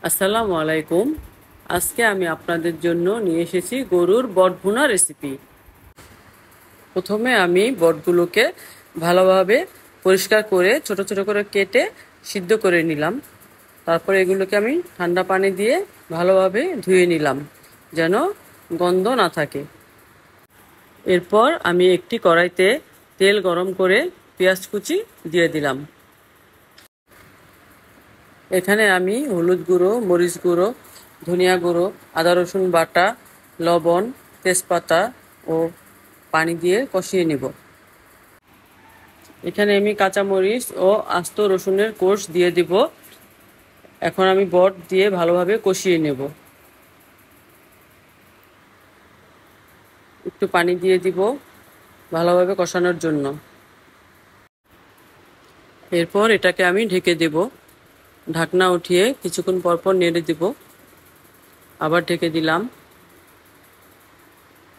আসসালামু আলাইকুম। আজকে আমি আপনাদের জন্য নিয়ে এসেছি গরুর বট ভুনা রেসিপি। প্রথমে আমি বটগুলোকে ভালোভাবে পরিষ্কার করে ছোট ছোট করে কেটে সিদ্ধ করে নিলাম। তারপর এগুলোকে আমি ঠান্ডা পানি দিয়ে ভালোভাবে ধুয়ে নিলাম যেন গন্ধ না থাকে। এরপর আমি একটি কড়াইতে তেল গরম করে পেঁয়াজ কুচি দিয়ে দিলাম। এখানে আমি হলুদ গুঁড়ো, মরিচ গুঁড়ো, ধনিয়া গুঁড়ো, আদা রসুন বাটা, লবণ, তেজপাতা ও পানি দিয়ে কষিয়ে নেব। এখানে আমি কাঁচামরিচ ও আস্ত রসুনের কোষ দিয়ে দিব। এখন আমি বট দিয়ে ভালোভাবে কষিয়ে নেব। একটু পানি দিয়ে দিব ভালোভাবে কষানোর জন্য। এরপর এটাকে আমি ঢেকে দেব। ঢাকনা উঠিয়ে কিছুক্ষণ পরপর নেড়ে দিব। আবার ঢেকে দিলাম।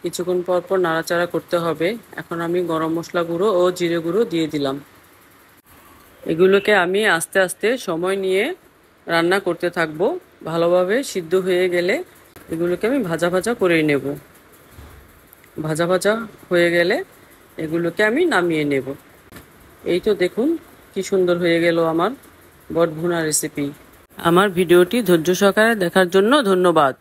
কিছুক্ষণ পরপর নাড়াচাড়া করতে হবে। এখন আমি গরম মশলা গুঁড়ো ও জিরে গুঁড়ো দিয়ে দিলাম। এগুলোকে আমি আস্তে আস্তে সময় নিয়ে রান্না করতে থাকবো। ভালোভাবে সিদ্ধ হয়ে গেলে এগুলোকে আমি ভাজা ভাজা করে নেব। ভাজা ভাজা হয়ে গেলে এগুলোকে আমি নামিয়ে নেব। এই তো দেখুন কি সুন্দর হয়ে গেল আমার বট ভুনা রেসিপি। আমার ভিডিওটি ধৈর্য সহকারে দেখার জন্য ধন্যবাদ।